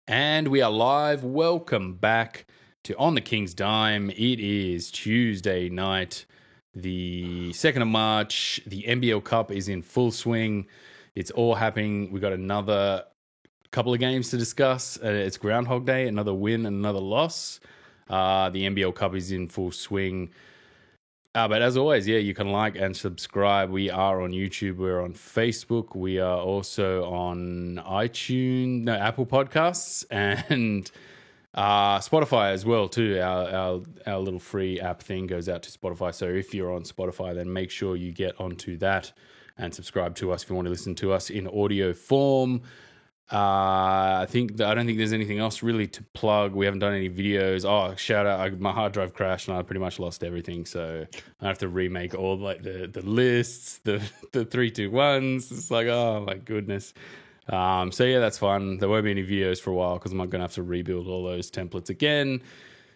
And we are live. Welcome back to On the King's Dime. It is Tuesday night, the 2nd of March. The NBL Cup is in full swing. It's all happening. We've got another couple of games to discuss. It's Groundhog Day, another win and another loss. The NBL Cup is in full swing. But as always, you can like and subscribe. We are on YouTube. We're on Facebook. We are also on Apple Podcasts and Spotify as well too. Our little free app thing goes out to Spotify. So if you're on Spotify, then make sure you get onto that and subscribe to us if you want to listen to us in audio form. I don't think there's anything else really to plug. We haven't done any videos. Oh, shout out! My hard drive crashed and I pretty much lost everything. So I have to remake all like the lists, the 3-2-1s. It's like, oh my goodness. So yeah, that's fun. There won't be any videos for a while because I'm not gonna have to rebuild all those templates again.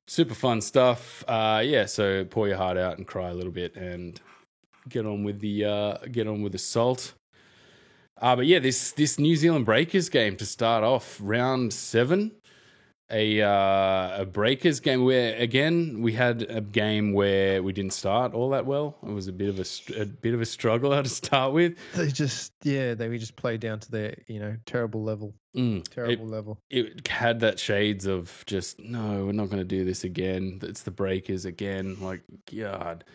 Super fun stuff. So pour your heart out and cry a little bit and get on with the salt. But yeah, this New Zealand Breakers game to start off round 7, a Breakers game where again we had a game where we didn't start all that well. It was a bit of a struggler to start with. They just played down to their terrible level. Level. It had that shades of just no, we're not going to do this again. It's the Breakers again. Like God.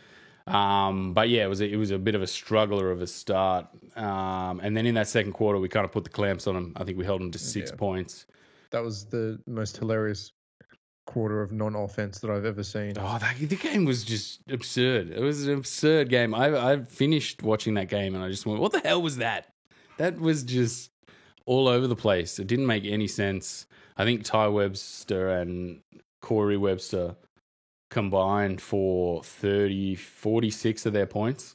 But yeah, it was a bit of a struggler of a start. And then in that second quarter, we kind of put the clamps on them. I think we held them to 6 points. That was the most hilarious quarter of non-offense that I've ever seen. Oh, the game was just absurd. It was an absurd game. I finished watching that game and I just went, what the hell was that? That was just all over the place. It didn't make any sense. I think Ty Webster and Corey Webster combined for 46 of their points,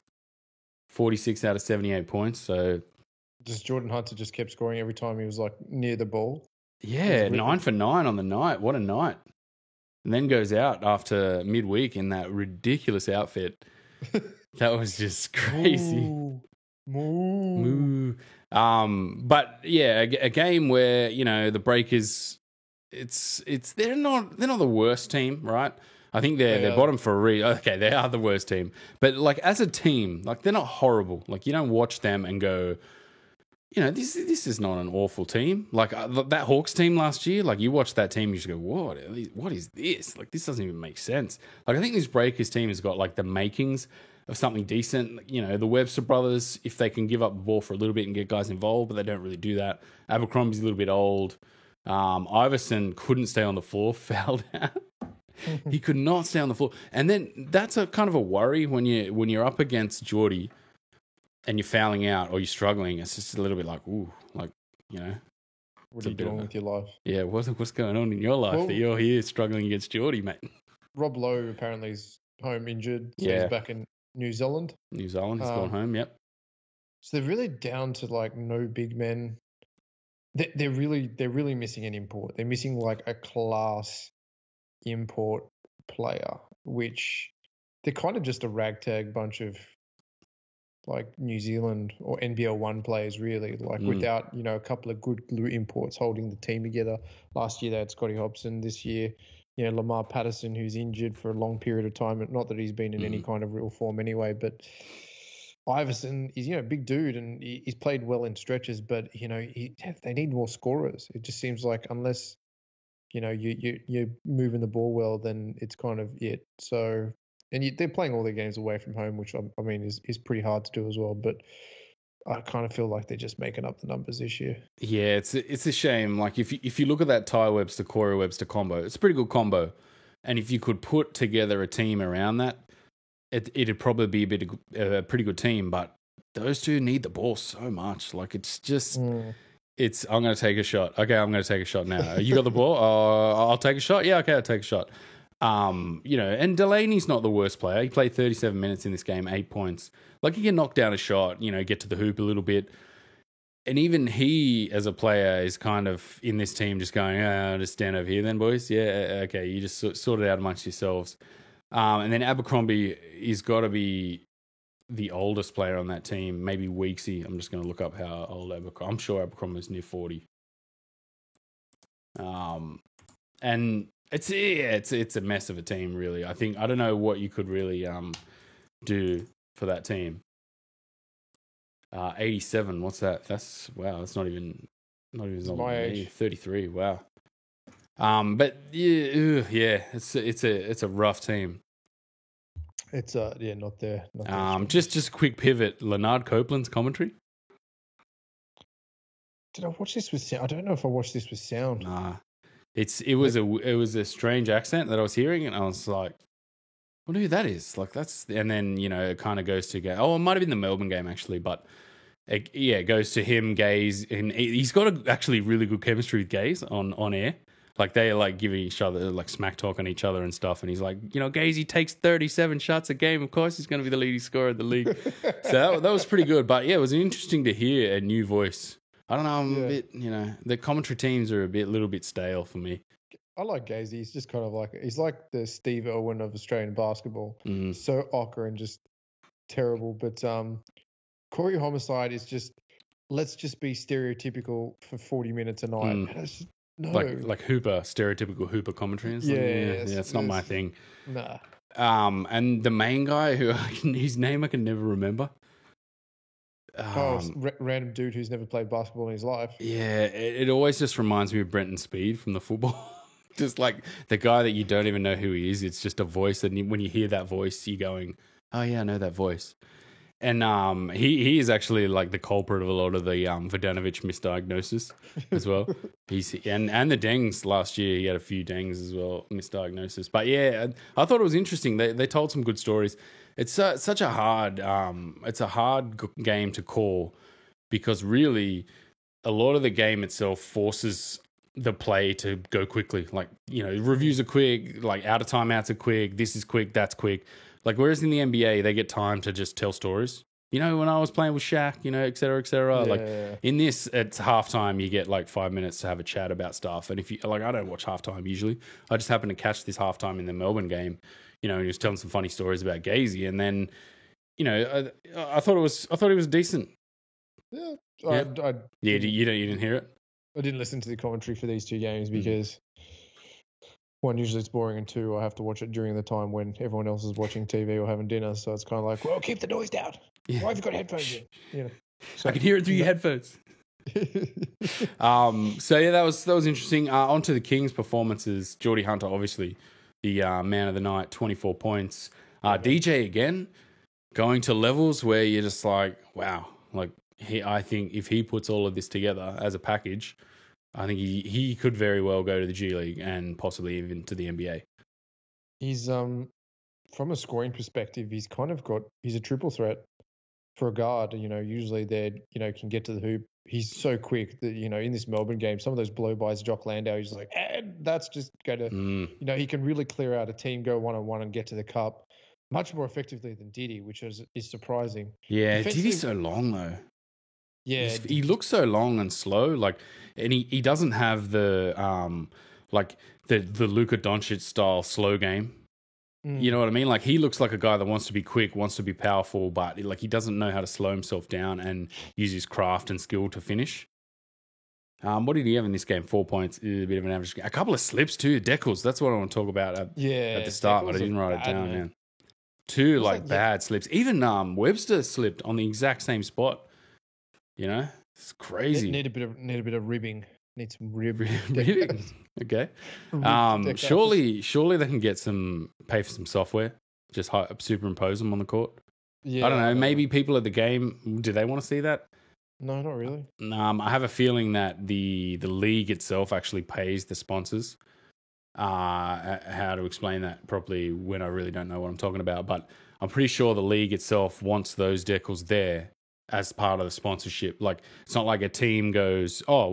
46 out of 78 points. So just Jordan Hunter just kept scoring every time he was like near the ball. Yeah, 9 for 9 on the night. What a night. And then goes out after midweek in that ridiculous outfit. That was just crazy. Moo. But yeah, a game where, the Breakers, they're not the worst team, right? I think they're bottom for a reason. Okay, they are the worst team. But, like, as a team, like, they're not horrible. Like, you don't watch them and go, this is not an awful team. Like, that Hawks team last year, like, you watch that team, you just go, what is this? Like, this doesn't even make sense. Like, I think this Breakers team has got, like, the makings of something decent. The Webster brothers, if they can give up the ball for a little bit and get guys involved, but they don't really do that. Abercrombie's a little bit old. Iverson couldn't stay on the floor, fouled out. He could not stay on the floor. And then that's a kind of a worry when you're up against Geordie and you're fouling out or you're struggling. It's just a little bit like, ooh, like, What are you doing with your life? Yeah, what's going on in your life that you're here struggling against Geordie, mate? Rob Lowe apparently is home injured. So he's back in New Zealand. He's gone home, yep. So they're really down to like no big men. They're really missing an import. They're missing like a class import player, which they're kind of just a ragtag bunch of like New Zealand or NBL 1 players, really, like without, a couple of good glue imports holding the team together. Last year they had Scotty Hobson. This year, Lamar Patterson, who's injured for a long period of time. Not that he's been in any kind of real form anyway, but Iverson is, a big dude and he's played well in stretches, but, they need more scorers. It just seems like unless you're moving the ball well, then it's kind of it. So, and they're playing all their games away from home, which I mean is pretty hard to do as well. But I kind of feel like they're just making up the numbers this year. Yeah, it's a shame. Like if you look at that Ty Webster, Corey Webster combo, it's a pretty good combo. And if you could put together a team around that, it'd probably be a pretty good team. But those two need the ball so much. Like it's just. I'm going to take a shot. Okay, I'm going to take a shot now. You got the ball? I'll take a shot. Yeah, okay, I'll take a shot. And Delaney's not the worst player. He played 37 minutes in this game, 8 points. Like, he can knock down a shot, get to the hoop a little bit. And even he, as a player, is kind of in this team just going, just stand over here then, boys. Yeah, okay, you just sort it out amongst yourselves. And then Abercrombie, he's got to be the oldest player on that team, maybe Weeksy. I'm just going to look up how old Abercrombie. I'm sure Abercrombie is near 40. And it's a mess of a team, really. I don't know what you could really do for that team. 87. What's that? That's not even as old as me. 33. Wow. But yeah, it's a rough team. It's not there. Just a quick pivot. Leonard Copeland's commentary. Did I watch this with sound? I don't know if I watched this with sound. Nah, it was a strange accent that I was hearing, and I was like, I wonder who that is. Like that's, and then it kind of goes to go. Oh, it might have been the Melbourne game actually, but it goes to him, Gaze, and he's got actually really good chemistry with Gaze on air. Like they are like giving each other like smack talk on each other and stuff, and he's like, Gaze, he takes 37 shots a game. Of course, he's going to be the leading scorer of the league. So that was pretty good. But yeah, it was interesting to hear a new voice. I don't know. I'm a bit, the commentary teams are a little bit stale for me. I like Gazy. He's just kind of he's like the Steve Irwin of Australian basketball. So awkward and just terrible. But Corey Homicide is just, let's just be stereotypical for 40 minutes a night. No. Like Hooper, stereotypical Hooper commentary and stuff. Yeah, it's not my thing. Nah. And the main guy his name I can never remember. Random dude who's never played basketball in his life. Yeah, it always just reminds me of Brenton Speed from the football. Just like the guy that you don't even know who he is. It's just a voice, and when you hear that voice, you're going, "Oh yeah, I know that voice." And he is actually like the culprit of a lot of the Vodanovic misdiagnosis as well. And the dengs last year, he had a few dengs as well, misdiagnosis. But yeah, I thought it was interesting. They told some good stories. It's such a hard game to call, because really a lot of the game itself forces the play to go quickly. Like, reviews are quick, like out of timeouts are quick, this is quick, that's quick. Like, whereas in the NBA, they get time to just tell stories. When I was playing with Shaq, et cetera, et cetera. Yeah. Like, in this, it's halftime, you get like 5 minutes to have a chat about stuff. And if you, like, I don't watch halftime usually. I just happened to catch this halftime in the Melbourne game, and he was telling some funny stories about Gazy. And then, I thought he was decent. Yeah. You didn't hear it? I didn't listen to the commentary for these two games because one, usually it's boring, and two, I have to watch it during the time when everyone else is watching TV or having dinner. So it's kind of like, well, keep the noise down. Yeah. Why have you got headphones in? So, I can hear it through your headphones. So yeah, that was interesting. On to the Kings' performances. Geordie Hunter, obviously the man of the night, 24 points. DJ again, going to levels where you're just like, wow. Like, I think if he puts all of this together as a package, I think he could very well go to the G League and possibly even to the NBA. He's from a scoring perspective, he's a triple threat for a guard. Usually they can get to the hoop. He's so quick that in this Melbourne game, some of those blow-bys, Jock Landau, he's like, and that's just go to he can really clear out a team, go one-on-one and get to the cup much more effectively than Diddy, which is surprising. Yeah, Diddy's so long though. Yeah, he looks so long and slow, and he doesn't have the the Luka Doncic style slow game. You know what I mean? Like, he looks like a guy that wants to be quick, wants to be powerful, but he doesn't know how to slow himself down and use his craft and skill to finish. What did he have in this game? 4 points, a bit of an average game. A couple of slips too, Decals. That's what I want to talk about at the start, but I didn't write it down, man. Two bad slips. Even Webster slipped on the exact same spot. It's crazy. Need a bit of ribbing. Need some ribbing. Okay. Surely they can pay for some software. Just superimpose them on the court. Yeah. I don't know. Maybe people at the game, do they want to see that? No, not really. I have a feeling that the league itself actually pays the sponsors. How to explain that properly when I really don't know what I'm talking about, but I'm pretty sure the league itself wants those decals there as part of the sponsorship. Like, it's not like a team goes, oh,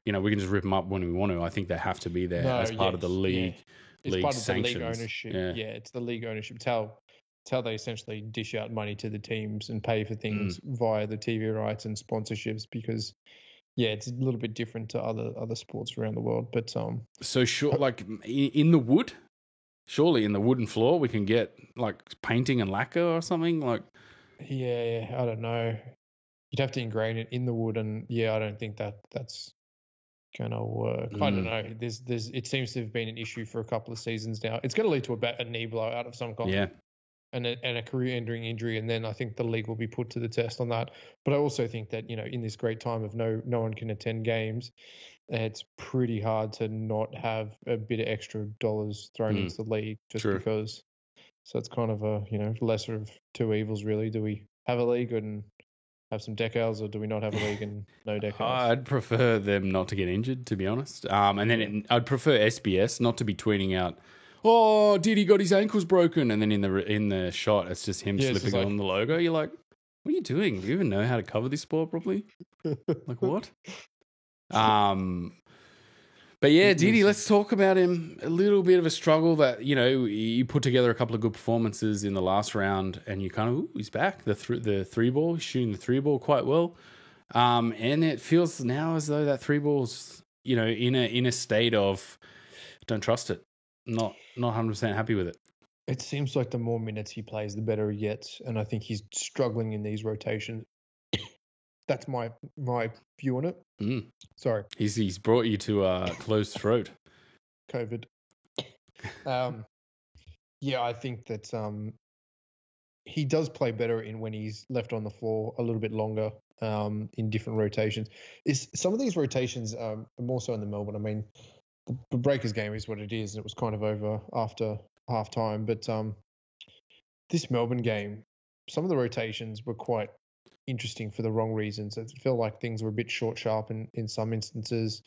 well, we can just rip them up when we want to. I think they have to be there as part of the league. It's part sanctions. Of the league ownership. Yeah, it's the league ownership. It's how they essentially dish out money to the teams and pay for things via the TV rights and sponsorships, because it's a little bit different to other sports around the world. But so sure, like in the wood, surely in the wooden floor we can get like painting and lacquer or something like. Yeah, I don't know. You'd have to ingrain it in the wood, and I don't think that's gonna work. I don't know. There's it seems to have been an issue for a couple of seasons now. It's going to lead to a knee blowout of some kind. Yeah. And a career-ending injury, and then I think the league will be put to the test on that. But I also think that in this great time of no one can attend games, it's pretty hard to not have a bit of extra dollars thrown into the league just because. So it's kind of a lesser of two evils, really. Do we have a league and have some decals, or do we not have a league and no decals? I'd prefer them not to get injured, to be honest. And then I'd prefer SBS not to be tweeting out, "Oh, Diddy got his ankles broken," and then in the shot, it's just him slipping on the logo. You're like, "What are you doing? Do you even know how to cover this sport properly?" Like what? But yeah, Diddy, let's talk about him. A little bit of a struggle that, he put together a couple of good performances in the last round, and you kind of, he's back. The three ball, he's shooting the three ball quite well. And it feels now as though that three ball's, in a state of don't trust it. Not 100% happy with it. It seems like the more minutes he plays, the better he gets. And I think he's struggling in these rotations. That's my view on it. Sorry. He's brought you to a closed throat. COVID. Yeah, I think that he does play better when he's left on the floor a little bit longer in different rotations. Some of these rotations are more so in the Melbourne. I mean, the Breakers game is what it is, and it was kind of over after halftime. But this Melbourne game, some of the rotations were quite interesting for the wrong reasons. It felt like things were a bit sharp in some instances.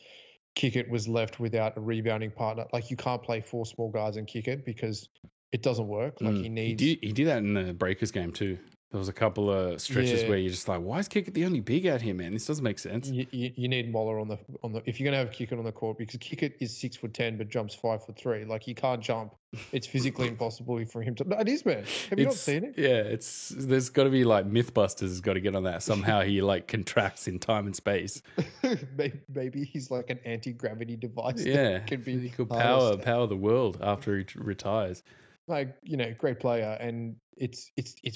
Kickett was left without a rebounding partner. Like, you can't play four small guards and Kickett because it doesn't work. Like, he needs... He did that in the Breakers game too. There was a couple of stretches where you're just like, why is Kickett the only big out here, man? This doesn't make sense. You need Moller on the if you're gonna have Kickett on the court, because Kickett is 6'10" but jumps 5'3". Like, he can't jump. It's physically impossible for him to. No, it is, man. Have you not seen it? Yeah, there's got to be like MythBusters has got to get on that somehow. He like contracts in time and space. Maybe he's like an anti-gravity device. Yeah, that could be. He could power the world after he retires. Like, great player, and it's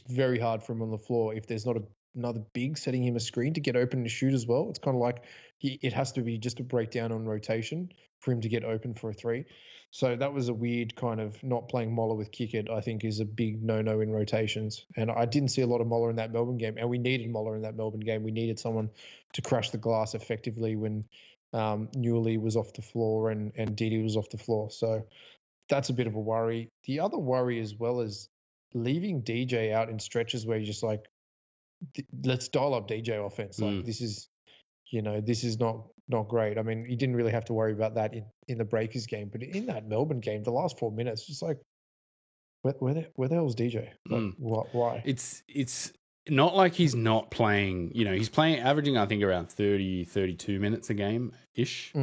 very hard for him on the floor if there's not another big setting him a screen to get open and shoot as well. It's kind of like it has to be just a breakdown on rotation for him to get open for a three. So that was a weird kind of not playing Moller with Kickett, I think, is a big no-no in rotations. And I didn't see a lot of Moller in that Melbourne game, and we needed Moller in that Melbourne game. We needed someone to crash the glass effectively when Newley was off the floor and Didi was off the floor. So that's a bit of a worry. The other worry as well is leaving DJ out in stretches where you're just like, let's dial up DJ offense. Like, this is not great. I mean, you didn't really have to worry about that in the Breakers game, but in that Melbourne game, the last 4 minutes, just like, where the hell's DJ? Like, why? It's not like he's not playing. He's playing, averaging, I think, around 30, 32 minutes a game ish.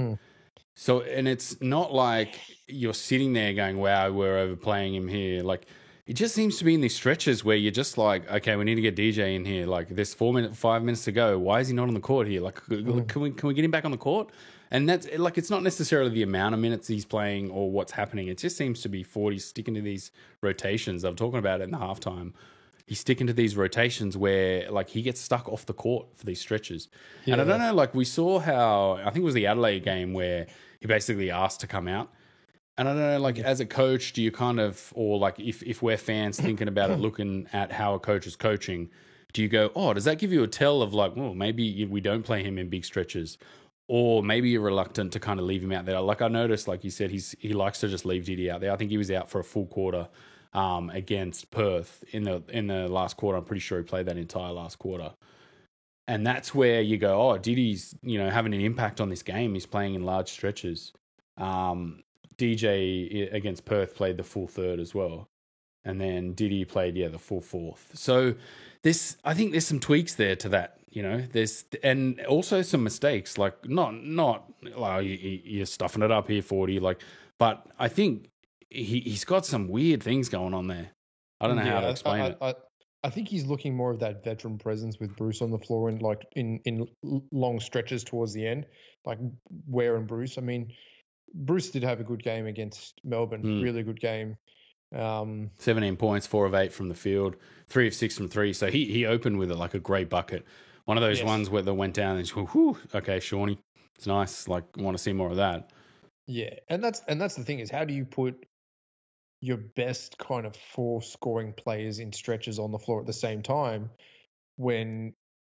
So, and it's not like you're sitting there going, wow, we're overplaying him here. Like, it just seems to be in these stretches where you're just like, okay, we need to get DJ in here. Like, there's 5 minutes to go. Why is he not on the court here? Like, can we get him back on the court? And that's like, it's not necessarily the amount of minutes he's playing or what's happening. It just seems to be 40 sticking to these rotations. I'm talking about it in the halftime. He's sticking to these rotations where, like, he gets stuck off the court for these stretches. Yeah. And I don't know, like, we saw how, I think it was the Adelaide game where he basically asked to come out. And I don't know, like, as a coach, do you kind of, or like if we're fans thinking about it, looking at how a coach is coaching, do you go, oh, does that give you a tell of like, well, maybe we don't play him in big stretches, or maybe you're reluctant to kind of leave him out there? Like, I noticed, like you said, he likes to just leave Didi out there. I think he was out for a full quarter against Perth in the last quarter. I'm pretty sure he played that entire last quarter. And that's where you go, oh, Didi's, having an impact on this game. He's playing in large stretches. DJ against Perth played the full third as well. And then Didi played, the full fourth. So I think there's some tweaks there to that, and also some mistakes, like not like you're stuffing it up here, 40, like, but I think he's got some weird things going on there. I don't know how to explain it. I think he's looking more of that veteran presence with Bruce on the floor and like in long stretches towards the end, like Ware and Bruce. I mean, Bruce did have a good game against Melbourne, really good game. 17 points, 4 of 8 from the field, 3 of 6 from 3. So he opened with a great bucket. One of those ones where they went down and just went, whew, okay, Shawnee, It's nice. Like, want to see more of that. Yeah, and that's the thing is, how do you put your best kind of 4 scoring players in stretches on the floor at the same time when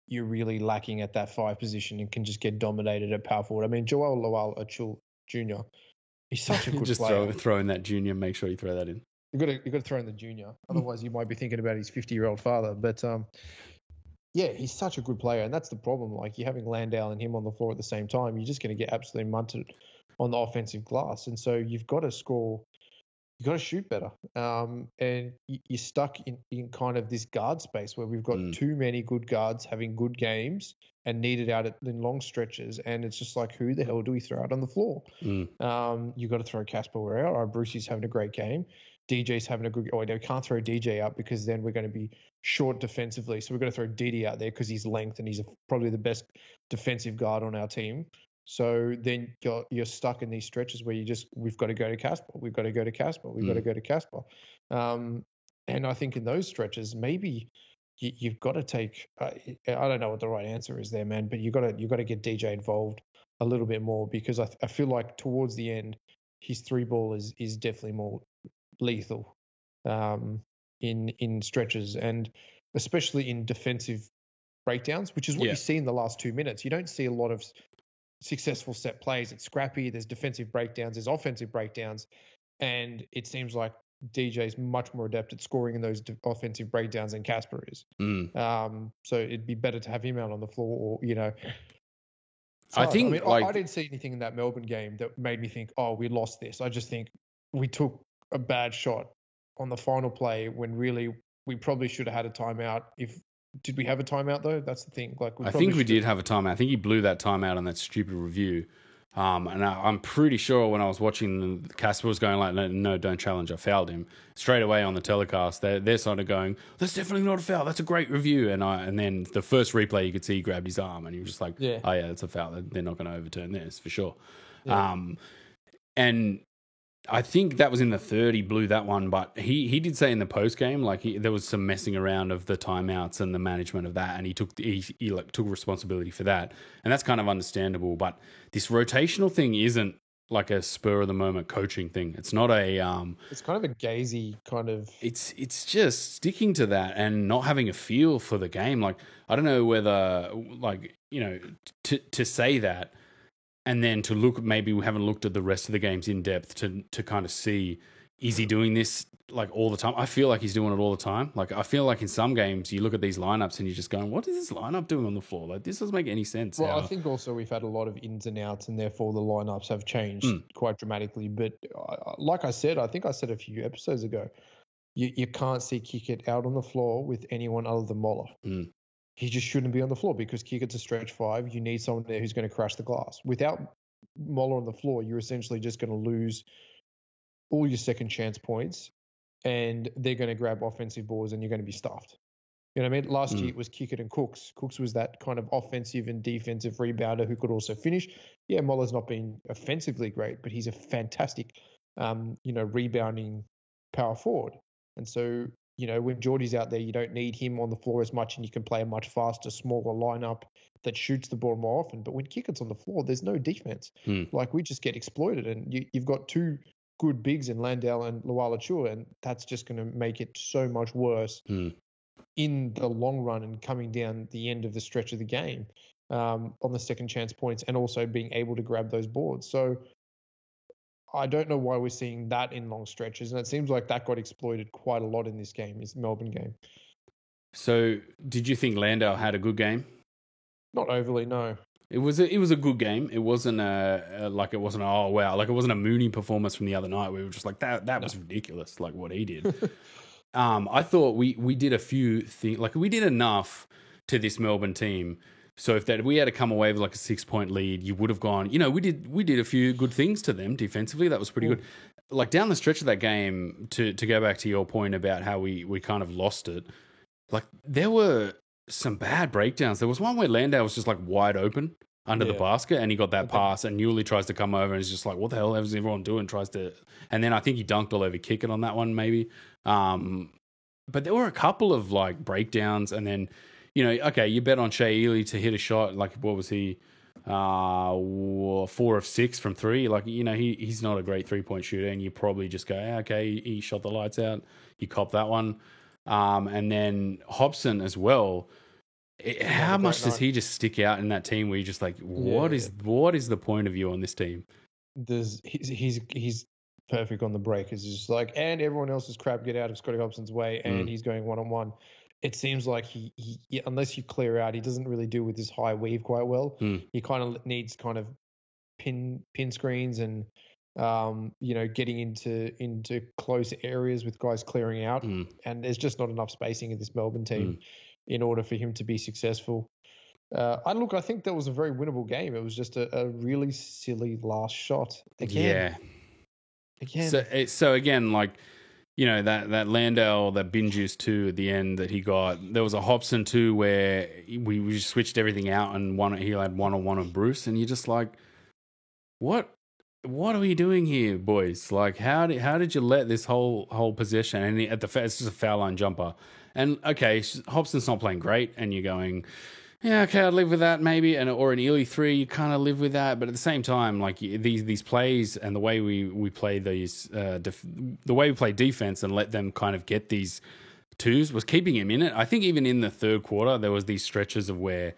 you're really lacking at that 5 position and can just get dominated at power forward? I mean, Joel Lawal Jr. He's such a good Just player. throw in that junior. Make sure you throw that in. You got to throw in the junior, otherwise you might be thinking about his 50-year-old father. But yeah, he's such a good player, and that's the problem. Like, you're having Landale and him on the floor at the same time, you're just going to get absolutely munted on the offensive glass, and so you've got to score. You've got to shoot better, and you're stuck in kind of this guard space where we've got too many good guards having good games and needed out in long stretches, and it's just like, who the hell do we throw out on the floor? You've got to throw Casper Ware out. All right, Brucey's having a great game. DJ's having a good. Oh, no, we can't throw DJ out because then we're going to be short defensively. So we're going to throw DD out there because he's length and he's probably the best defensive guard on our team. So then you're stuck in these stretches where we've got to go to Casper. We've got to go to Casper. We've got to go to Casper. And I think in those stretches, maybe you've got to take. I don't know what the right answer is there, man. But you've got to get DJ involved a little bit more, because I feel like towards the end, his 3-ball is definitely more lethal in stretches, and especially in defensive breakdowns, which is what you see in the last 2 minutes. You don't see a lot of successful set plays. It's scrappy. There's defensive breakdowns. There's offensive breakdowns, and it seems like DJ's much more adept at scoring in those offensive breakdowns than Casper is. So it'd be better to have him out on the floor, or I didn't see anything in that Melbourne game that made me think, oh, we lost this. I just think we took a bad shot on the final play when really we probably should have had a timeout. Did we have a timeout though? That's the thing. Like, I think we did have a timeout. I think he blew that timeout on that stupid review. And I'm pretty sure when I was watching, Casper was going like, no, don't challenge. I fouled him straight away on the telecast. They're sort of going, that's definitely not a foul. That's a great review. And then the first replay, you could see he grabbed his arm and he was just like, oh yeah, that's a foul. They're not going to overturn this for sure. Yeah. And I think that was in the third. He blew that one, but he did say in the post game, like, there was some messing around of the timeouts and the management of that, and he took responsibility for that, and that's kind of understandable. But this rotational thing isn't like a spur of the moment coaching thing. It's not a. It's kind of a gazy kind of. It's just sticking to that and not having a feel for the game. Like, I don't know whether, like, to say that. And then to look, maybe we haven't looked at the rest of the games in depth to kind of see, is he doing this like all the time? I feel like he's doing it all the time. Like, I feel like in some games you look at these lineups and you're just going, what is this lineup doing on the floor? Like, this doesn't make any sense. Well, I think also we've had a lot of ins and outs, and therefore the lineups have changed quite dramatically. But like I said, I think I said a few episodes ago, you can't see Kickett out on the floor with anyone other than Moller. He just shouldn't be on the floor because Kickett's a stretch 5. You need someone there who's going to crash the glass. Without Moller on the floor, you're essentially just going to lose all your second chance points, and they're going to grab offensive boards and you're going to be stuffed. You know what I mean? Last year it was Kickett and Cooks. Cooks was that kind of offensive and defensive rebounder who could also finish. Yeah, Moller's not been offensively great, but he's a fantastic, rebounding power forward. And so, when Geordie's out there, you don't need him on the floor as much, and you can play a much faster, smaller lineup that shoots the ball more often. But when Kickett's on the floor, there's no defense. Like, we just get exploited, and you've got 2 good bigs in Landale and Luala-Chua, and that's just going to make it so much worse in the long run and coming down the end of the stretch of the game on the second chance points, and also being able to grab those boards. So I don't know why we're seeing that in long stretches, and it seems like that got exploited quite a lot in this Melbourne game. So, did you think Landale had a good game? Not overly, no. It was a good game. It wasn't it wasn't a Mooney performance from the other night where we were just like, that was ridiculous, like what he did. I thought we did a few things, like we did enough to this Melbourne team. So if we had to come away with like a 6-point lead, you would have gone, we did a few good things to them defensively. That was pretty good. Like down the stretch of that game, to go back to your point about how we kind of lost it, like there were some bad breakdowns. There was one where Landale was just like wide open under the basket, and he got that pass, and Newley tries to come over and is just like, what the hell is everyone doing? And then I think he dunked all over Kickett on that one maybe. But there were a couple of like breakdowns, and then, okay, you bet on Shea Ely to hit a shot. Like, what was he? 4 of 6 from 3. Like, he's not a great 3-point shooter, and you probably just go, okay, he shot the lights out. You cop that one. And then Hobson as well. How much does he just stick out in that team where you're just like, what is the point of you on this team? He's perfect on the break. It's just like, and everyone else's crap get out of Scotty Hobson's way, and he's going 1-on-1. It seems like he unless you clear out, he doesn't really deal with this high weave quite well. He kind of needs kind of pin screens and getting into close areas with guys clearing out, and there's just not enough spacing in this Melbourne team in order for him to be successful. I think that was a very winnable game. It was just a really silly last shot again. Again. So again, like, that Landale, that bin juice 2 at the end that he got. There was a Hobson 2 where we just switched everything out, and he had 1-on-1 on Bruce, and you're just like, what are we doing here, boys? Like, how did you let this whole possession, and it's just a foul line jumper, and okay, Hobson's not playing great, and you're going, yeah, okay, I'd live with that maybe, or an Ely 3, you kind of live with that, but at the same time, like, these plays and the way we play these, the way we play defense and let them kind of get these twos was keeping him in it. I think even in the third quarter, there was these stretches of where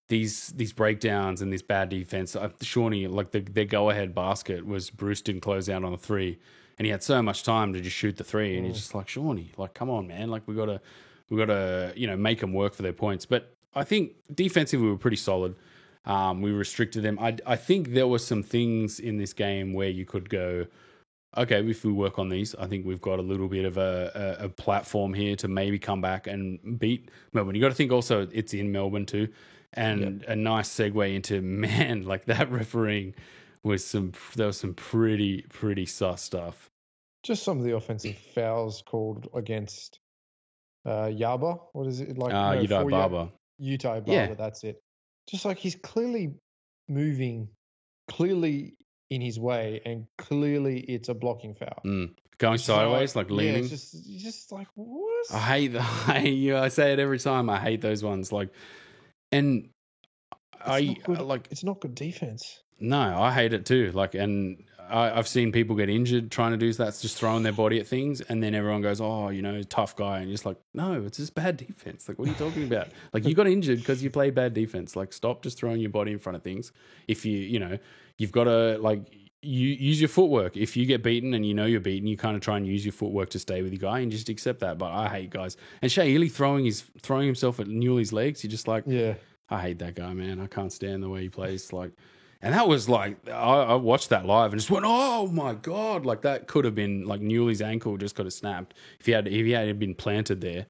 these breakdowns and this bad defense. Shawnee, like their go-ahead basket was Bruce didn't close out on the 3, and he had so much time to just shoot the 3, and you're just like, Shawnee, like, come on, man, like we gotta make them work for their points. But I think defensively we were pretty solid. We restricted them. I think there were some things in this game where you could go, okay, if we work on these, I think we've got a little bit of a platform here to maybe come back and beat Melbourne. You got to think also it's in Melbourne too. And a nice segue into, man, like that refereeing was some pretty sus stuff. Just some of the offensive fouls called against Yaba. What is it like? Uday Barber. Uday Barber, that's it. Just like he's clearly moving, clearly in his way, and clearly it's a blocking foul. Going sideways, like leaning. Yeah, just like, what? I say it every time. I hate those ones. Like, and it's not good defense. No, I hate it too. Like, and I've seen people get injured trying to do that. It's just throwing their body at things, and then everyone goes, "Oh, tough guy," and you're just like, "No, it's just bad defense." Like, what are you talking about? Like, you got injured because you played bad defense. Like, stop just throwing your body in front of things. If you've got to you use your footwork. If you get beaten and you're beaten, you kind of try and use your footwork to stay with your guy and just accept that. But I hate guys. And Shea Ely throwing himself at Newley's legs. You're just like, yeah. I hate that guy, man. I can't stand the way he plays. Like, and that was like, I watched that live and just went, oh my God. Like, that could have been like Newley's ankle just could have snapped if he had been planted there.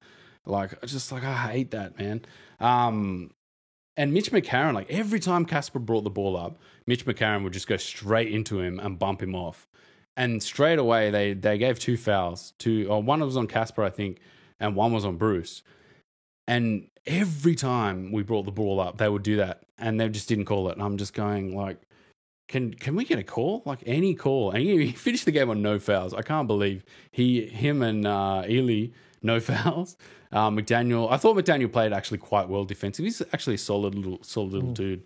Like, just like, I hate that, man. And Mitch McCarron, like every time Casper brought the ball up, Mitch McCarron would just go straight into him and bump him off. And straight away, they gave 2 fouls. One was on Casper, I think, and one was on Bruce. And every time we brought the ball up, they would do that, and they just didn't call it. And I'm just going like, can we get a call? Like any call? And he finished the game on no fouls. I can't believe him and Ely no fouls. McDaniel, I thought McDaniel played actually quite well defensively. He's actually a solid little dude.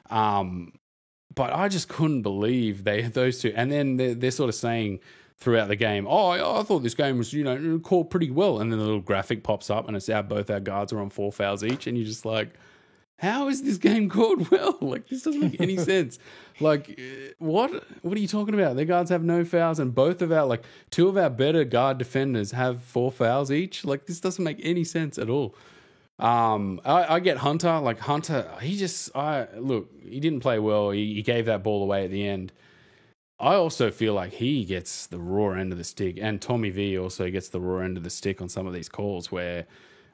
But I just couldn't believe those two. And then they're sort of saying throughout the game, I thought this game was, called pretty well. And then the little graphic pops up and it's both our guards are on 4 fouls each. And you're just like, how is this game called well? Like, this doesn't make any sense. Like, what are you talking about? Their guards have no fouls, and both of our, 2 of our better guard defenders have 4 fouls each. Like, this doesn't make any sense at all. I get Hunter. Like, Hunter, he didn't play well. He gave that ball away at the end. I also feel like he gets the raw end of the stick, and Tommy V also gets the raw end of the stick on some of these calls where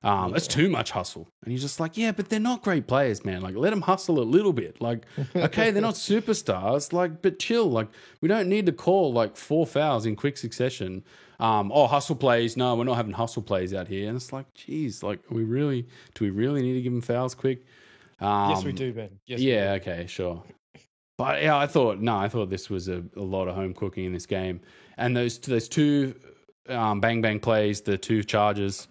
it's too much hustle. And you're just like, yeah, but they're not great players, man. Like, let them hustle a little bit. Like, okay, they're not superstars, but chill. Like, we don't need to call 4 fouls in quick succession. Hustle plays. No, we're not having hustle plays out here. And it's like, geez, do we really need to give them fouls quick? Yes, we do, Ben. Yes, yeah, okay, sure. But yeah, I thought this was a lot of home cooking in this game. And those 2 bang bang plays, the 2 charges,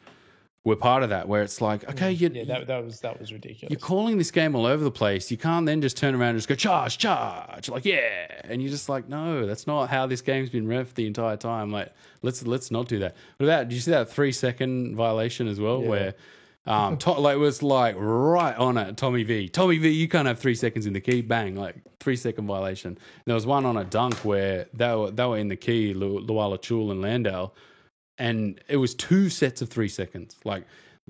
were part of that, where it's like, okay, that was ridiculous. You're calling this game all over the place. You can't then just turn around and just go, charge, like, yeah. And you're just like, no, that's not how this game's been ref the entire time. Like, let's not do that. What about, did you see that 3-second violation as well, where it was like right on it, Tommy V, you can't have 3 seconds in the key, bang, like 3-second violation. And there was one on a dunk where they were in the key, Luala Chul and Landale, and it was 2 sets of 3 seconds. Like,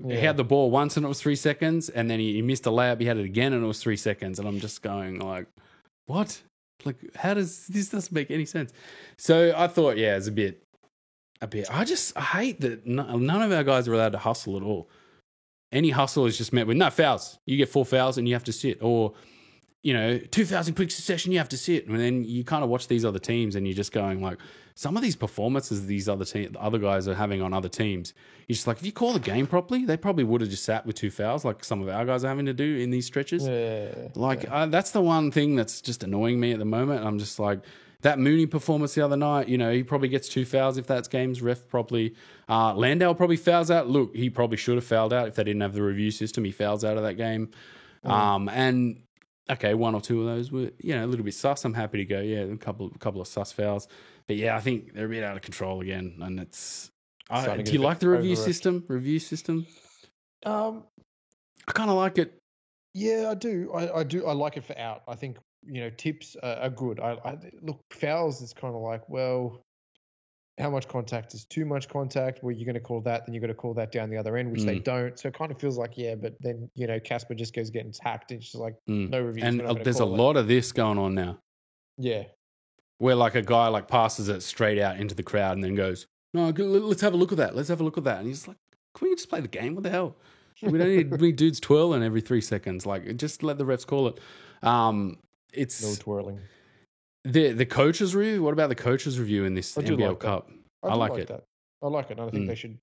he had the ball once and it was 3 seconds, and then he missed a layup, he had it again and it was 3 seconds. And I'm just going like, what? Like, how does this doesn't make any sense? So I thought, it's a bit. I hate that none of our guys are allowed to hustle at all. Any hustle is just met with no fouls. You get 4 fouls and you have to sit, or 2 fouls in quick succession, you have to sit. And then you kind of watch these other teams and you're just going like, some of these performances these other guys are having on other teams, you're just like, if you call the game properly, they probably would have just sat with 2 fouls like some of our guys are having to do in these stretches. That's the one thing that's just annoying me at the moment. I'm just like, that Mooney performance the other night, he probably gets 2 fouls if that's games ref properly. Landale probably fouls out. Look, he probably should have fouled out if they didn't have the review system. He fouls out of that game. And okay, 1 or 2 of those were, a little bit sus. I'm happy to go, a couple of sus fouls. But I think they're a bit out of control again. And it's, do you like the review system? I kind of like it. Yeah, I do. I do. I like it for out. I think, tips are good. Look, fouls is kind of like, well, how much contact is too much contact? Well, you're going to call that, then you're going to call that down the other end, which they don't. So it kind of feels like, but then, Casper just goes getting hacked. It's just like, no reviews. And there's a lot of this going on now. Yeah. Where like a guy like passes it straight out into the crowd and then goes, no, let's have a look at that. And he's like, can we just play the game? What the hell? We don't need dudes twirling every 3 seconds. Like, just let the refs call it. It's no twirling. The coaches review. What about the coaches review in this NBL Cup? I like it. I like it. And I think they should.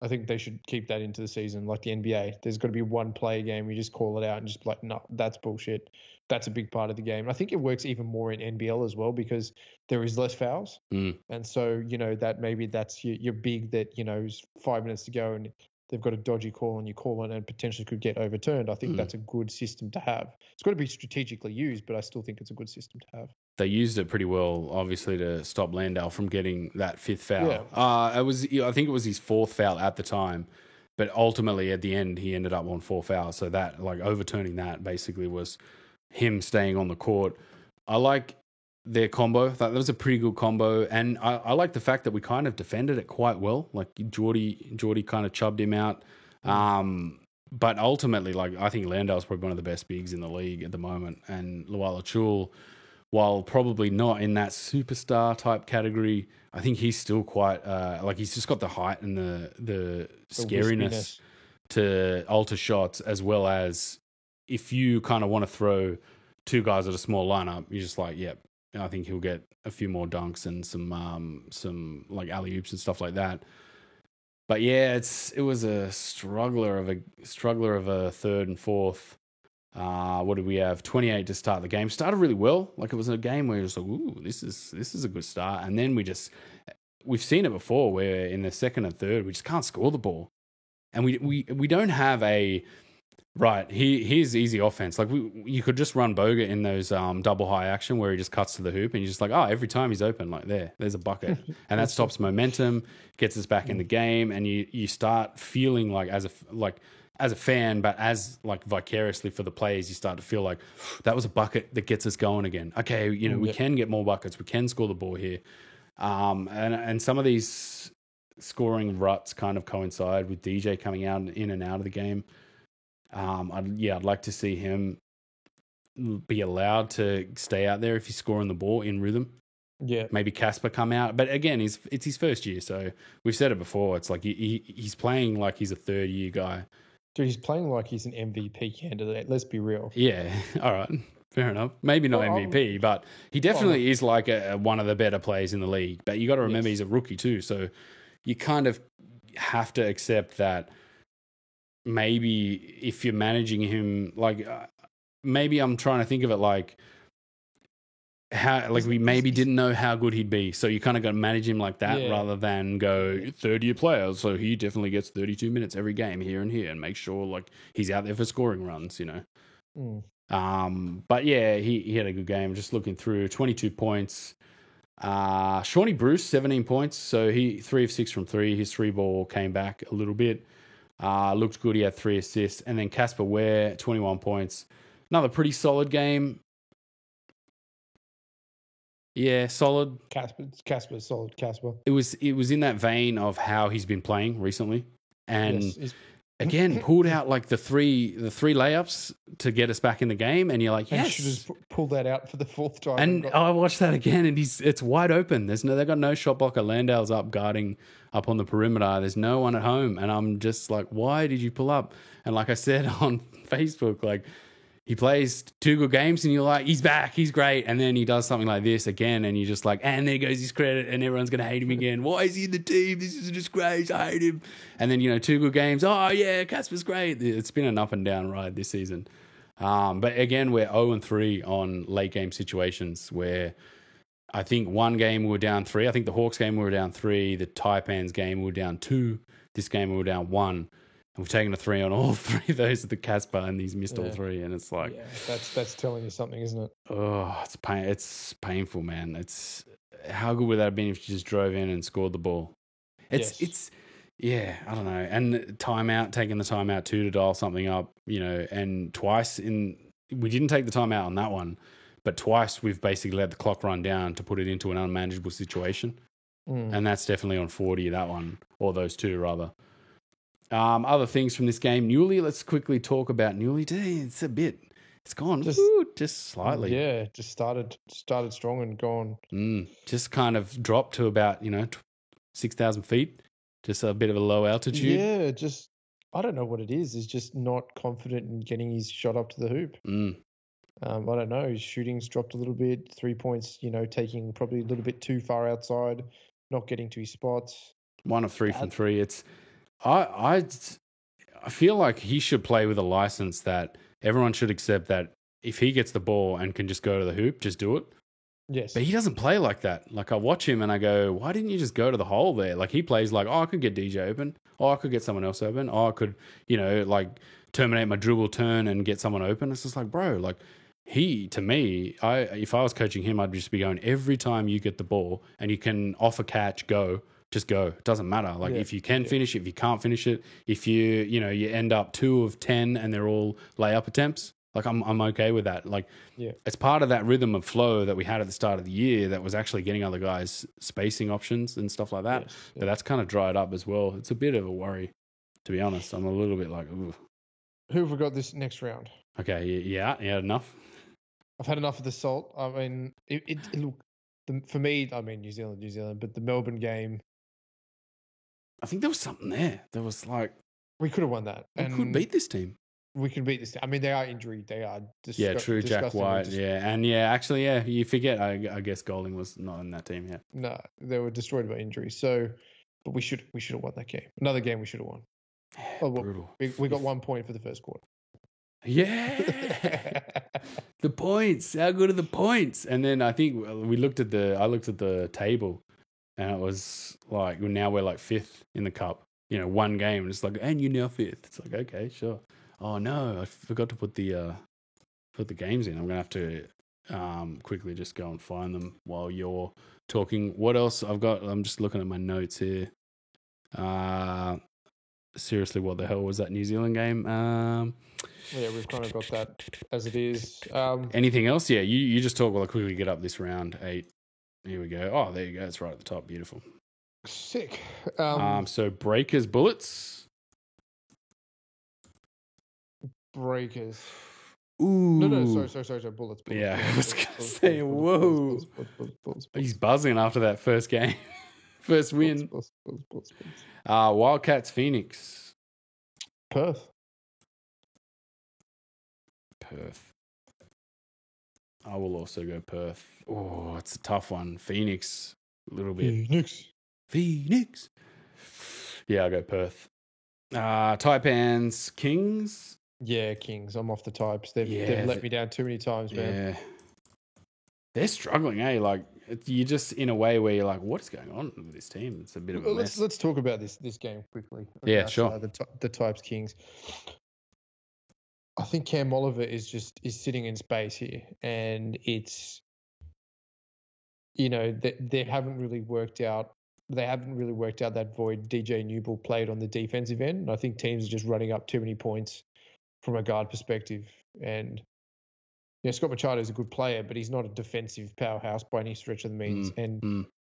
I think they should keep that into the season, like the NBA. There's got to be one play game. You just call it out and just be like, no, that's bullshit. That's a big part of the game. I think it works even more in NBL as well because there is less fouls. And so, that maybe that's your big that, is 5 minutes to go and they've got a dodgy call and you call it and potentially could get overturned. I think that's a good system to have. It's got to be strategically used, but I still think it's a good system to have. They used it pretty well, obviously, to stop Landale from getting that 5th foul. Yeah. I think it was his 4th foul at the time, but ultimately at the end he ended up on 4 fouls. So that, like, overturning that basically was him staying on the court. I like their combo. That was a pretty good combo, and I like the fact that we kind of defended it quite well. Like Geordie kind of chubbed him out. But ultimately, like, I think Landale's probably one of the best bigs in the league at the moment, and Luala Chul, while probably not in that superstar type category, I think he's still quite he's just got the height and the scariness to alter shots, as well as if you kind of want to throw 2 guys at a small lineup, you're just like, yep, I think he'll get a few more dunks and some like alley oops and stuff like that. But yeah, it was a struggler of a 3rd and 4th. What did we have? 28 to start the game. Started really well. Like, it was a game where it was like, ooh, this is a good start. And then we've seen it before where in the 2nd and 3rd we just can't score the ball, and we don't have a right. Here's easy offense. Like, you could just run Bogut in those double high action where he just cuts to the hoop and you're just like, oh, every time he's open, like there's a bucket, and that stops momentum, gets us back in the game, and you start feeling like as a fan, but as like vicariously for the players, you start to feel like that was a bucket that gets us going again. Okay, we can get more buckets. We can score the ball here. And some of these scoring ruts kind of coincide with DJ coming out in and out of the game. I'd like to see him be allowed to stay out there if he's scoring the ball in rhythm. Yeah, maybe Casper come out, but again, it's his first year, so we've said it before. It's like he's playing like he's a 3rd-year guy. Dude, he's playing like he's an MVP candidate. Let's be real. Yeah, all right, fair enough. Maybe not MVP, but he definitely is like one of the better players in the league. But you got to remember he's a rookie too, so you kind of have to accept that. Maybe if you're managing him, like maybe I'm trying to think of it like how like we maybe didn't know how good he'd be. So you kind of got to manage him like that rather than go third-year player. So he definitely gets 32 minutes every game here and here and make sure like he's out there for scoring runs, you know. But yeah, he had a good game. Just looking through 22 points. Shawnee Bruce, 17 points. So he 3 of 6 from 3. His 3-ball came back a little bit. Looked good. He had 3 assists. And then Casper Ware, 21 points. Another pretty solid game. Yeah, solid. Casper, solid Casper. It was in that vein of how he's been playing recently. And again, pulled out like the three layups to get us back in the game. And you're like, yes. Should have pulled that out for the 4th time. And I watched that again and it's wide open. They've got no shot blocker. Landale's up guarding up on the perimeter. There's no one at home. And I'm just like, why did you pull up? And like I said on Facebook, like, he plays 2 good games and you're like, he's back, he's great. And then he does something like this again and you're just like, and there goes his credit and everyone's going to hate him again. Why is he in the team? This is a disgrace. I hate him. And then, 2 good games. Oh, yeah, Casper's great. It's been an up and down ride this season. But again, we're 0-3 on late game situations where I think one game we were down 3. I think the Hawks game we were down 3. The Taipans game we were down 2. This game we were down 1. And we've taken a 3 on all 3 of those at the Casper, and he's missed all 3. And it's like, that's telling you something, isn't it? Oh, it's painful, man. It's how good would that have been if you just drove in and scored the ball? It's yeah, I don't know. And taking the timeout too to dial something up, and twice we didn't take the timeout on that one, but twice we've basically let the clock run down to put it into an unmanageable situation, and that's definitely on 40 that one or those 2 rather. Other things from this game, Newley. Let's quickly talk about Newley. It's gone just slightly. Yeah, just started strong and gone. Just kind of dropped to about 6,000 feet. Just a bit of a low altitude. Yeah, just I don't know what it is. He's just not confident in getting his shot up to the hoop. I don't know. His shooting's dropped a little bit. 3 points, taking probably a little bit too far outside, not getting to his spots. 1 of 3 from 3. It's I feel like he should play with a license that everyone should accept that if he gets the ball and can just go to the hoop, just do it. Yes. But he doesn't play like that. Like I watch him and I go, why didn't you just go to the hole there? Like he plays like, I could get DJ open. I could get someone else open. I could, like terminate my dribble turn and get someone open. It's just like, bro, like to me, if I was coaching him, I'd just be going every time you get the ball and you can off a catch, go. Just go. It doesn't matter. Like if you can finish it, if you can't finish it, if you end up 2 of 10 and they're all layup attempts, like I'm okay with that. Like it's part of that rhythm of flow that we had at the start of the year that was actually getting other guys spacing options and stuff like that. But that's kind of dried up as well. It's a bit of a worry, to be honest. I'm a little bit like, ooh. Who have we got this next round? Okay, yeah, enough. I've had enough of the salt. I mean, for me, I mean New Zealand, but the Melbourne game. I think there was something there. There was like we could have won that. We could beat this team. We could beat this team. I mean, they are injured. They are true. Jack White. Actually, you forget. I guess Golding was not in that team yet. No, they were destroyed by injury. So, but we should have won that game. Another game we should have won. Brutal. We got 1 point for the first quarter. Yeah, the points. How good are the points? And then I think I looked at the table. And it was like, now we're like 5th in the cup, 1 game. And it's like, and you're now 5th. It's like, okay, sure. Oh, no, I forgot to put the games in. I'm going to have to quickly just go and find them while you're talking. What else I've got? I'm just looking at my notes here. Seriously, what the hell was that New Zealand game? We've kind of got that as it is. Anything else? Yeah, you just talk while I quickly get up this round 8. Here we go. Oh, there you go. It's right at the top. Beautiful. Sick. So Breakers, Bullets. Breakers. Ooh. No. Sorry. Bullets. Yeah, I was going to say, whoa. Bullets. He's buzzing after that first game. First win. Bullets. Wildcats, Phoenix. Perth. I will also go Perth. Oh, it's a tough one. Phoenix, a little bit. Phoenix. Yeah, I'll go Perth. Taipans, Kings. Yeah, Kings. I'm off the Types. They've let me down too many times, man. Yeah. they're struggling, eh? Like you're just in a way where you're like, what is going on with this team? It's a bit of a mess. Let's talk about this game quickly. Yeah, sure. The Types Kings. I think Cam Oliver is sitting in space here, and it's, they haven't really worked out. They haven't really worked out that void DJ Newell played on the defensive end. And I think teams are just running up too many points from a guard perspective. And Scott Machado is a good player, but he's not a defensive powerhouse by any stretch of the means.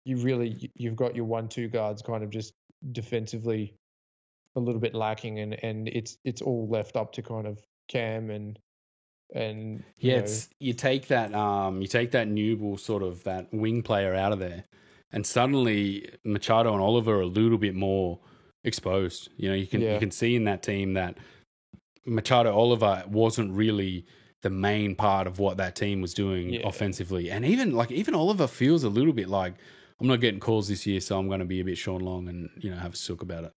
You've got your 1-2 guards kind of just defensively a little bit lacking, and it's all left up to kind of Cam and you take that Newell sort of that wing player out of there, and suddenly Machado and Oliver are a little bit more exposed. You can see in that team that Machado Oliver wasn't really the main part of what that team was doing offensively, and even Oliver feels a little bit like, I'm not getting calls this year, so I'm going to be a bit Sean Long and have a sook about it.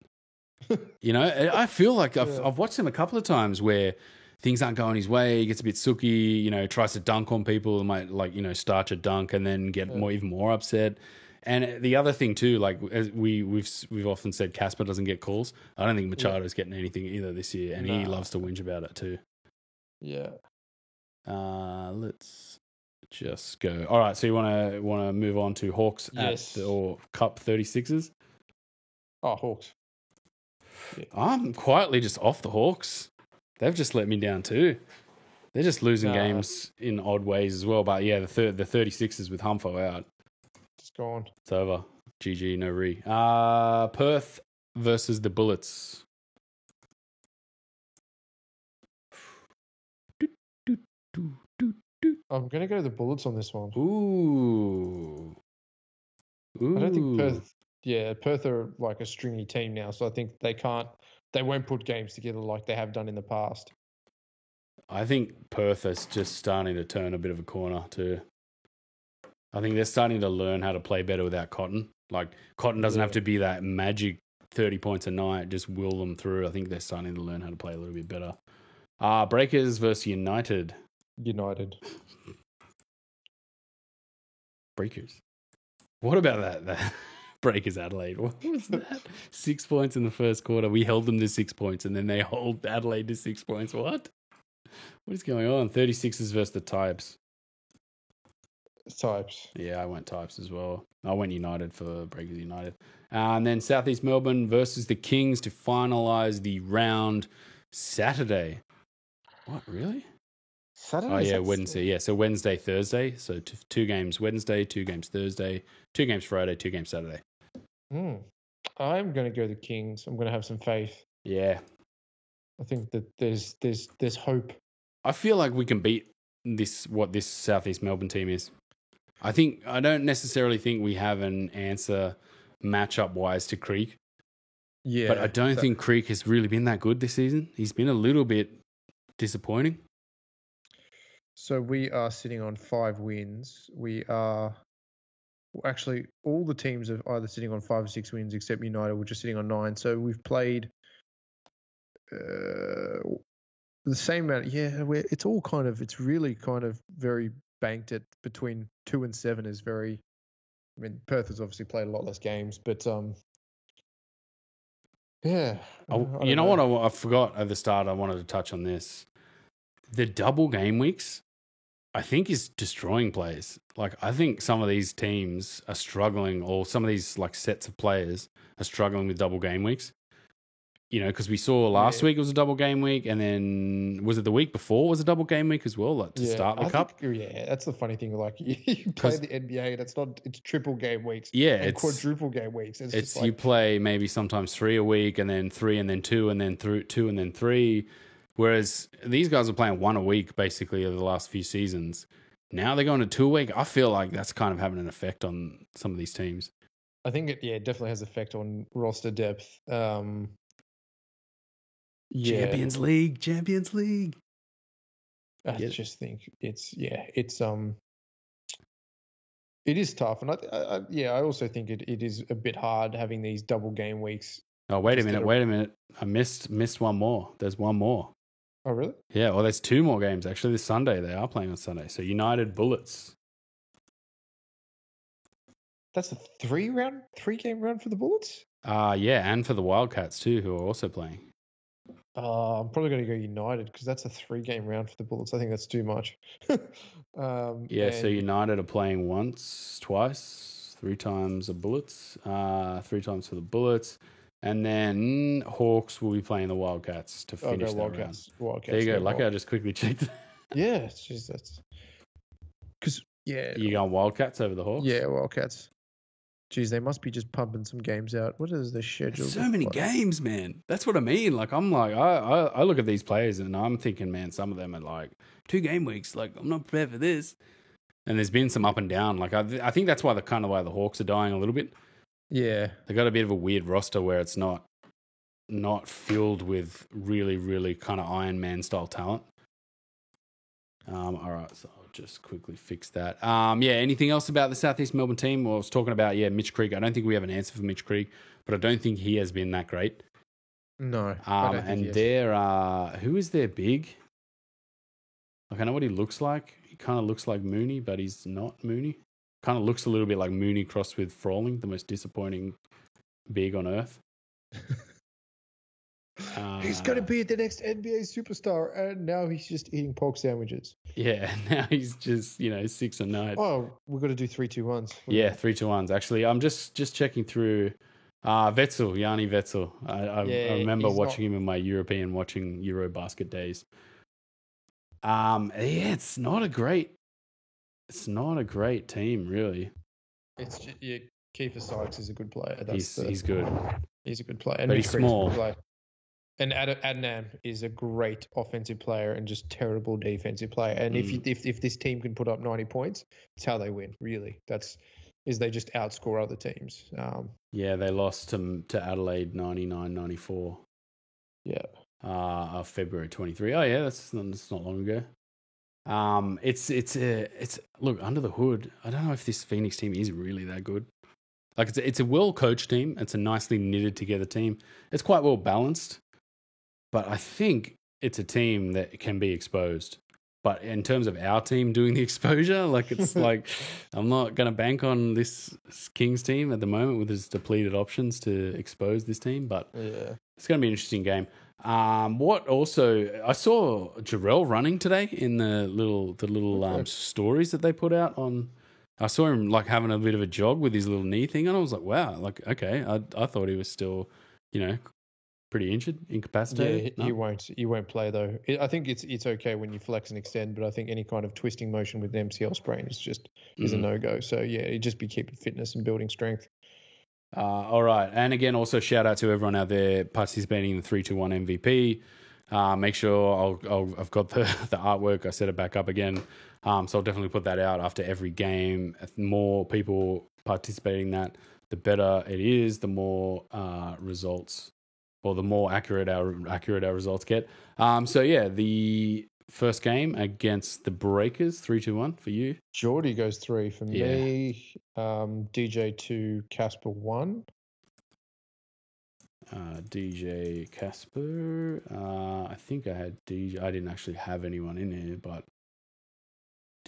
I feel like I've watched him a couple of times where things aren't going his way. He gets a bit sooky, tries to dunk on people and might starch a dunk and then get even more upset. And the other thing too, like as we've often said, Casper doesn't get calls. I don't think Machado's getting anything either this year, and he loves to whinge about it too. Yeah. Let's just go. All right, so you want to move on to Hawks or Cup 36ers? Oh, Hawks. Yeah. I'm quietly just off the Hawks. They've just let me down too. They're just losing games in odd ways as well. But yeah, the 36ers with Humfo out. It's gone. It's over. GG, no re. Perth versus the Bullets. I'm going to go the Bullets on this one. Ooh. I don't think Perth... Yeah, Perth are like a stringy team now, so I think they won't put games together like they have done in the past. I think Perth is just starting to turn a bit of a corner too. I think they're starting to learn how to play better without Cotton. Like, Cotton doesn't have to be that magic 30 points a night, just will them through. I think they're starting to learn how to play a little bit better. Breakers versus United. Breakers. What about that? Breakers Adelaide. What was that? 6 points in the first quarter. We held them to 6 points, and then they hold Adelaide to 6 points. What is going on? 36ers versus the Types. Types. Yeah, I went Types as well. I went United for Breakers United. And then Southeast Melbourne versus the Kings to finalise the round Saturday. What, really? Saturday? Oh, yeah, Wednesday. Yeah, so Wednesday, Thursday. So 2 games Wednesday, 2 games Thursday, 2 games Friday, 2 games Saturday. I'm going to go the Kings. I'm going to have some faith. Yeah. I think that there's hope. I feel like we can beat what this Southeast Melbourne team is. I don't necessarily think we have an answer matchup-wise to Creek. Yeah. But I don't think Creek has really been that good this season. He's been a little bit disappointing. So we are sitting on 5 wins. We are... Actually, all the teams are either sitting on 5 or 6 wins except United, which are sitting on 9. So we've played the same amount. Yeah, it's really kind of very banked at between 2 and 7 is very... I mean, Perth has obviously played a lot less games, but yeah. You know what I forgot at the start? I wanted to touch on this. The double game weeks, I think, is destroying players. Like, I think some of these teams are struggling, or some of these like sets of players are struggling with double game weeks. Because we saw last week it was a double game week, and then was it the week before was a double game week as well, like to start the cup? That's the funny thing. Like, you play the NBA, and it's triple game weeks. Yeah, and quadruple game weeks. It's you play maybe sometimes 3 a week, and then 3, and then 2, and then 2, and then 3. Whereas these guys are playing 1 a week basically over the last few seasons. Now they're going to 2 a week. I feel like that's kind of having an effect on some of these teams. I think it definitely has effect on roster depth. Champions League. I just think it is tough, and I also think it is a bit hard having these double game weeks. Oh, wait a minute. I missed one more. There's one more. Oh, really? Yeah, well, there's 2 more games actually this Sunday. They are playing on Sunday. So United Bullets. That's a 3-game round for the Bullets. Yeah, and for the Wildcats too, who are also playing. I'm probably going to go United because that's a 3-game round for the Bullets. I think that's too much. Yeah, so United are playing once, twice, 3 times the Bullets, 3 times for the Bullets, and then Hawks will be playing the Wildcats to finish that round. Wildcats. There you go. Lucky I just quickly checked that. Yeah, it's just that's because You going Wildcats over the Hawks? Yeah, Wildcats. Geez, they must be just pumping some games out. What is the schedule? So many games, man. That's what I mean. Like, I look at these players and I'm thinking, man, some of them are like 2 game weeks. Like, I'm not prepared for this. And there's been some up and down. Like, I think that's why the Hawks are dying a little bit. Yeah, They got a bit of a weird roster where it's not filled with really, really kind of Iron Man style talent. All right, so I'll just quickly fix that. Yeah, anything else about the Southeast Melbourne team? Well, I was talking about, Mitch Creek. I don't think we have an answer for Mitch Creek, but I don't think he has been that great. No. And who is their big? Like, I know what he looks like. He kind of looks like Mooney, but he's not Mooney. Kind of looks a little bit like Mooney crossed with Froling, the most disappointing big on earth. He's going to be the next NBA superstar, and now he's just eating pork sandwiches. Yeah, now he's just 6 a night. Oh, we've got to do 3-2-1s. Yeah, 3-2-1s. Actually, I'm just checking through. Vetzel, Yanni Vetzel. I remember watching him in my watching Eurobasket days. It's not a great team, really. It's just, Kiefer Sykes is a good player. He's good. He's a good player, but he's small. And Adnan is a great offensive player and just terrible defensive player. And if this team can put up 90 points, it's how they win. Really, they just outscore other teams. Yeah, they lost to Adelaide 99-94. Yeah. February 23. Oh yeah, that's not long ago. It's look under the hood. I don't know if this Phoenix team is really that good. Like it's a well coached team. It's a nicely knitted together team. It's quite well balanced. But I think it's a team that can be exposed. But in terms of our team doing the exposure, like it's like I'm not going to bank on this Kings team at the moment with its depleted options to expose this team. But it's going to be an interesting game. What also I saw Jarrell running today in the little stories that they put out on. I saw him like having a bit of a jog with his little knee thing, and I was like, wow, like okay. I thought he was still, pretty injured, incapacitated. Yeah, he won't play though. I think it's okay when you flex and extend, but I think any kind of twisting motion with an MCL sprain is a no-go. So yeah, it'd just be keeping fitness and building strength. All right. And again, also shout out to everyone out there participating in the 3-2-1 MVP. Make sure I've got the artwork. I set it back up again. So I'll definitely put that out after every game. More people participating in that, the better it is, the more results, or the more accurate our results get. So yeah, the first game against the Breakers, 3-2-1 for you. Geordie goes 3 for me. DJ 2, Casper 1. DJ Casper. I think I had DJ. I didn't actually have anyone in here, but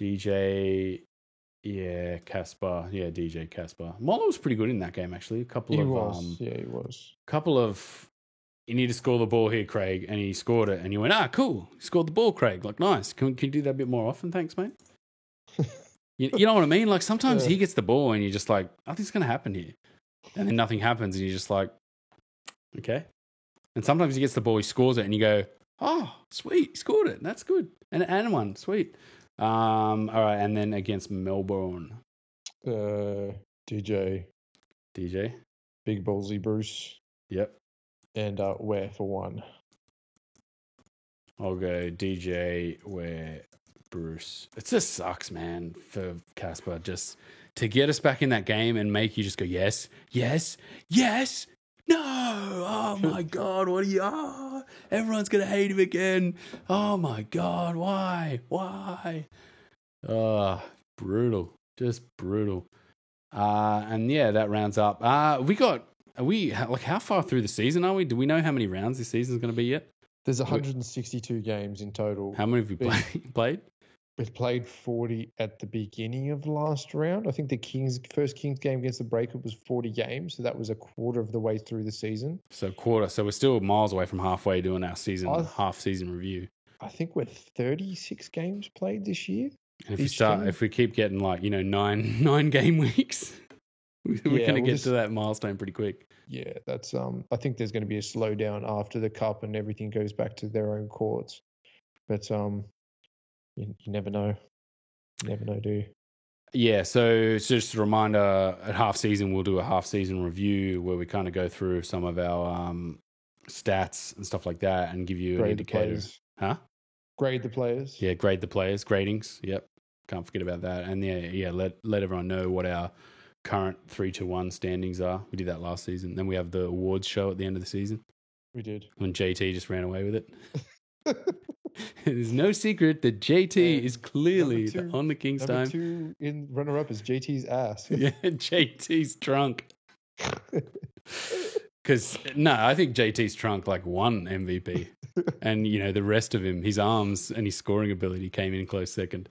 DJ. Yeah, Casper. Yeah, DJ Casper. Molo was pretty good in that game, actually. He was. Couple of. You need to score the ball here, Craig, and he scored it, and you went, cool, you scored the ball, Craig. Like, nice. Can you do that a bit more often? Thanks, mate. you know what I mean? Like, sometimes he gets the ball, and you're just like, nothing's going to happen here. And then nothing happens, and you're just like, okay. And sometimes he gets the ball, he scores it, and you go, oh, sweet, he scored it. That's good. And one, sweet. All right, and then against Melbourne. DJ. Big Ballsy Bruce. Yep. And Ware for 1. I'll go DJ, Ware, Bruce. It just sucks, man, for Casper just to get us back in that game and make you just go, yes, yes, yes, no. Oh, my God. What are you? Oh, everyone's going to hate him again. Oh, my God. Why? Oh, brutal. Just brutal. And, yeah, that rounds up. How far through the season are we? Do we know how many rounds this season is going to be yet? There's 162 games in total. How many have you played? We played 40 at the beginning of last round. I think the first Kings game against the Breaker was 40 games, so that was a quarter of the way through the season. So quarter. So we're still miles away from halfway doing our half season review. I think we're 36 games played this year. And if we keep getting like, nine game weeks, we're going to get to that milestone pretty quick. Yeah, that's I think there's going to be a slowdown after the Cup and everything goes back to their own courts. But you never know. You never know, do you? Yeah, so just a reminder, at half season, we'll do a half season review where we kind of go through some of our stats and stuff like that and give you an indicator. Grade the players. Yeah, grade the players. Gradings. Yep. Can't forget about that. And let everyone know what our current 3-1 standings are. We did that last season. Then we have the awards show at the end of the season. We did. When JT just ran away with it. There's no secret that JT is clearly on the King's time. Number 2 in runner-up is JT's ass. Yeah, JT's trunk. Because, I think JT's trunk won MVP. And, the rest of him, his arms and his scoring ability came in close second.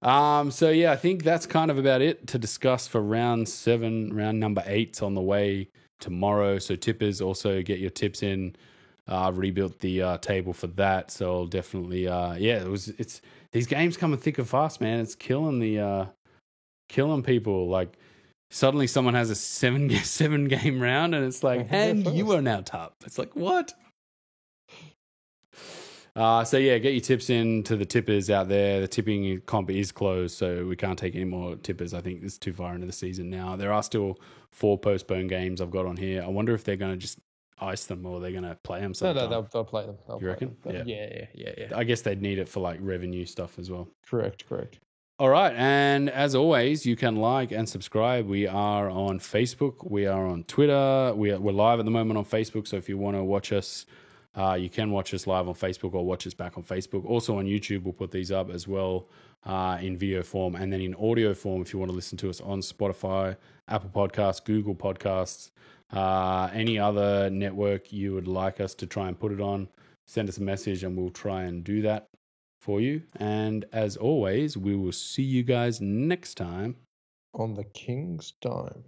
I think that's kind of about it to discuss for round 7. Round number 8's on the way tomorrow. So tippers, also get your tips in. Rebuilt the table for that, so I'll definitely it's these games coming thick and fast, man. It's killing people. Like suddenly someone has a 7 game round and it's like, and you are now top. It's like, what? Get your tips in to the tippers out there. The tipping comp is closed, so we can't take any more tippers. I think it's too far into the season now. There are still 4 postponed games I've got on here. I wonder if they're going to just ice them or they're going to play them sometime. No, they'll play them. You reckon? Yeah. I guess they'd need it for revenue stuff as well. Correct. All right. And as always, you can like and subscribe. We are on Facebook. We are on Twitter. We're live at the moment on Facebook. So if you want to watch us, you can watch us live on Facebook or watch us back on Facebook. Also on YouTube, we'll put these up as well in video form. And then in audio form, if you want to listen to us on Spotify, Apple Podcasts, Google Podcasts, any other network you would like us to try and put it on, send us a message and we'll try and do that for you. And as always, we will see you guys next time on the King's Dime.